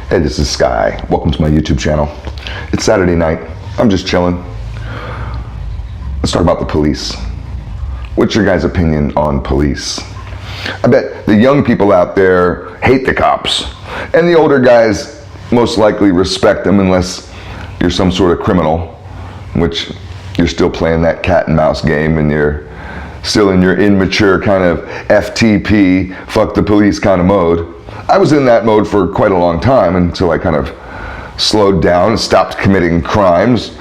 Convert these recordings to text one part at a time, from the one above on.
Hey, this is Sky. Welcome to my YouTube channel. It's Saturday night. I'm just chilling. Let's talk about the police. What's your guys' opinion on police? I bet the young people out there hate the cops, and the older guys most likely respect them unless you're some sort of criminal, which you're still playing that cat and mouse game and you're still in your immature kind of FTP, fuck the police kind of mode. I was in that mode for quite a long time until I kind of slowed down and stopped committing crimes,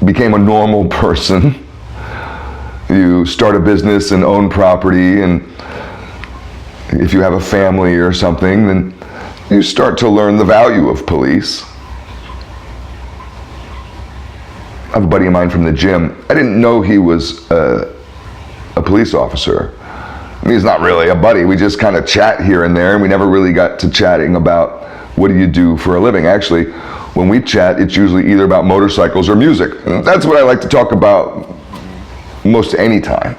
became a normal person. You start a business and own property, and if you have a family or something, then you start to learn the value of police. I have a buddy of mine from the gym. I didn't know he was a police officer. I mean, he's not really a buddy. We just kind of chat here and there, and we never really got to chatting about what do you do for a living. Actually, when we chat, it's usually either about motorcycles or music. And that's what I like to talk about most any time.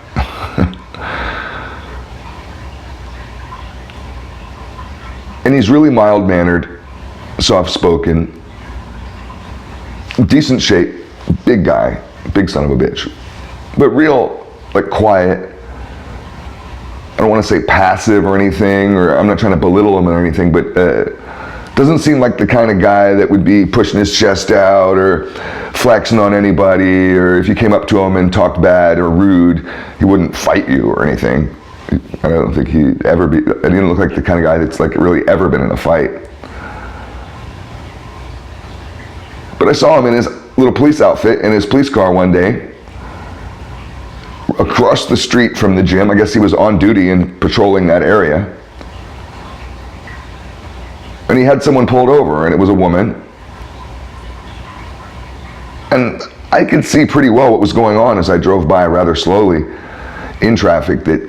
And he's really mild-mannered, soft-spoken, decent shape, big guy, big son of a bitch, but real, like, quiet. I don't want to say passive or anything, or I'm not trying to belittle him or anything, but doesn't seem like the kind of guy that would be pushing his chest out or flexing on anybody, or if you came up to him and talked bad or rude, he wouldn't fight you or anything. I don't think he'd ever be, I didn't look like the kind of guy that's like really ever been in a fight. But I saw him in his little police outfit in his police car one day, across the street from the gym. I guess he was on duty and patrolling that area. And he had someone pulled over, and it was a woman. And I could see pretty well what was going on as I drove by rather slowly in traffic, that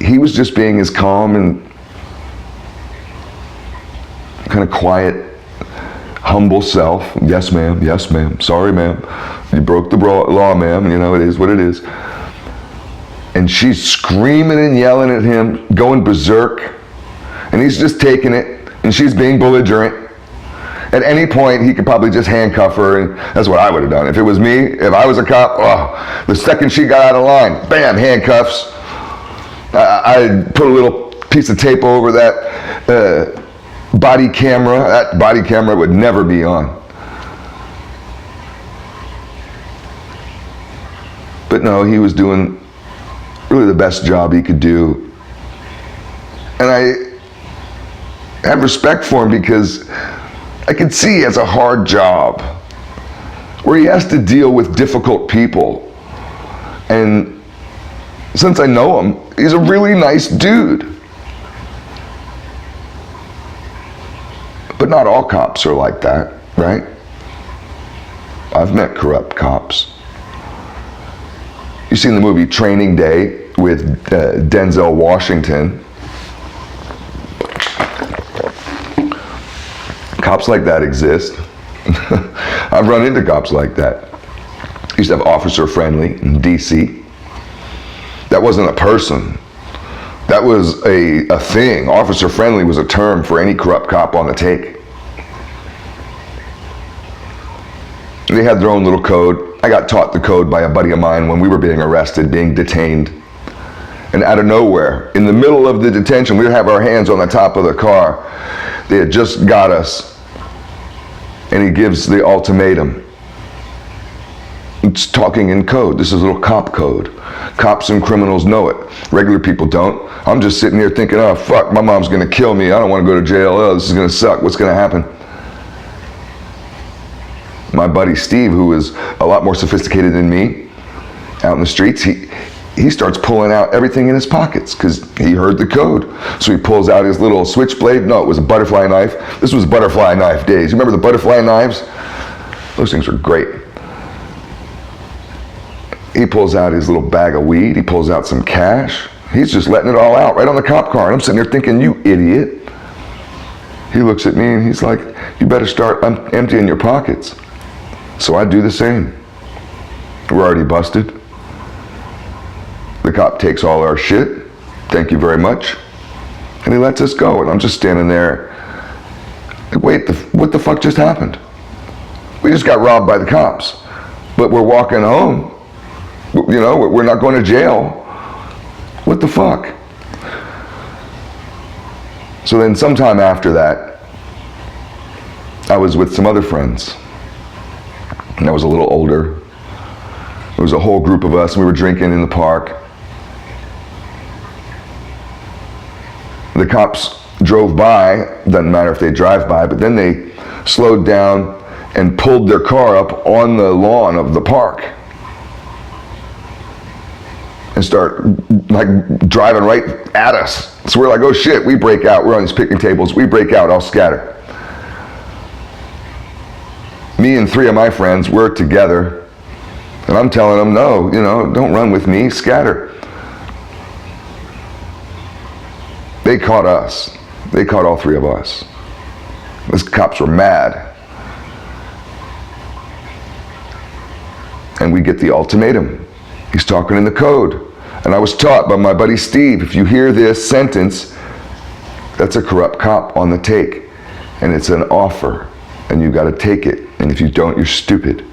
he was just being his calm and kind of quiet, humble self. Yes, ma'am. Yes, ma'am. Sorry, ma'am. You broke the law, ma'am. You know, it is what it is. And she's screaming and yelling at him, going berserk. And he's just taking it, and she's being belligerent. At any point, he could probably just handcuff her, and that's what I would have done. If it was me, if I was a cop, oh, the second she got out of line, bam, handcuffs. I'd put a little piece of tape over that body camera. That body camera would never be on. But no, he was doing really the best job he could do. And I have respect for him because I could see he has a hard job where he has to deal with difficult people. And since I know him, he's a really nice dude. But not all cops are like that, right? I've met corrupt cops. You've seen the movie Training Day with Denzel Washington. Cops like that exist. I've run into cops like that. I used to have Officer Friendly in DC. That wasn't a person. That was a thing. Officer Friendly was a term for any corrupt cop on the take. They had their own little code. I got taught the code by a buddy of mine when we were being arrested, being detained. And out of nowhere, in the middle of the detention, we'd have our hands on the top of the car. They had just got us. And he gives the ultimatum. It's talking in code. This is a little cop code. Cops and criminals know it. Regular people don't. I'm just sitting here thinking, oh, fuck, my mom's gonna kill me. I don't wanna go to jail. Oh, this is gonna suck. What's gonna happen? My buddy Steve, who is a lot more sophisticated than me, out in the streets, he starts pulling out everything in his pockets because he heard the code. So he pulls out his little switchblade. No, it was a butterfly knife. This was butterfly knife days. You remember the butterfly knives? Those things were great. He pulls out his little bag of weed. He pulls out some cash. He's just letting it all out right on the cop car. And I'm sitting there thinking, you idiot. He looks at me and he's like, you better start emptying your pockets. So I do the same. We're already busted. The cop takes all our shit. Thank you very much. And he lets us go, and I'm just standing there. Like, wait, what the fuck just happened? We just got robbed by the cops, but we're walking home. You know, we're not going to jail. What the fuck? So then sometime after that, I was with some other friends, and I was a little older. There was a whole group of us, and we were drinking in the park. The cops drove by, doesn't matter if they drive by, but then they slowed down and pulled their car up on the lawn of the park and start like driving right at us. So we're like, oh shit, we break out. We're on these picnic tables. We break out, all scatter. Me and 3 of my friends were together, and I'm telling them, no, you know, don't run with me, scatter. They caught us. They caught all 3 of us. Those cops were mad. And we get the ultimatum. He's talking in the code. And I was taught by my buddy Steve, if you hear this sentence, that's a corrupt cop on the take. And it's an offer. And you gotta take it. And if you don't, you're stupid.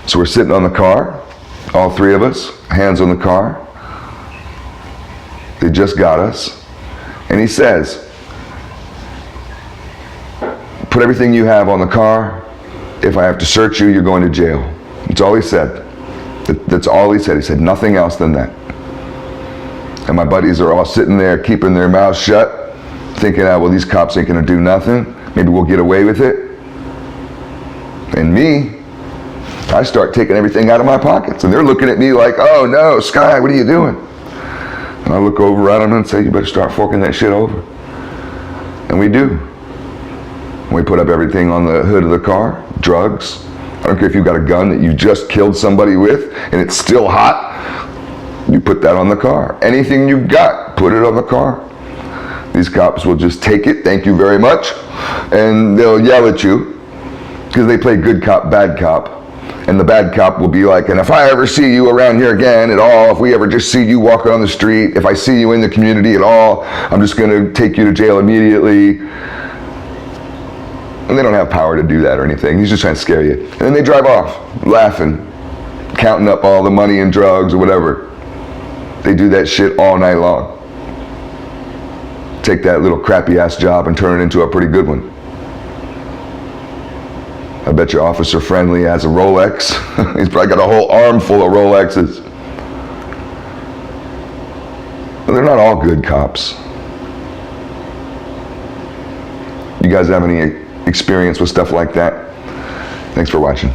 So we're sitting on the car, all 3 of us, hands on the car. They just got us. And he says, put everything you have on the car. If I have to search you, you're going to jail. That's all he said. That's all he said. He said nothing else than that. And my buddies are all sitting there keeping their mouths shut, thinking, oh, well, these cops ain't gonna do nothing. Maybe we'll get away with it. And me, I start taking everything out of my pockets. And they're looking at me like, oh no, Sky, what are you doing? And I look over at them and say, you better start forking that shit over. And we do. We put up everything on the hood of the car, drugs. I don't care if you've got a gun that you just killed somebody with and it's still hot, you put that on the car. Anything you've got, put it on the car. These cops will just take it, thank you very much, and they'll yell at you because they play good cop, bad cop. And the bad cop will be like, and if I ever see you around here again at all, if we ever just see you walking on the street, if I see you in the community at all, I'm just gonna take you to jail immediately. And they don't have power to do that or anything. He's just trying to scare you. And then they drive off, laughing, counting up all the money and drugs or whatever. They do that shit all night long. Take that little crappy ass job and turn it into a pretty good one. I bet your Officer Friendly has a Rolex. He's probably got a whole arm full of Rolexes. But they're not all good cops. You guys have any experience with stuff like that? Thanks for watching.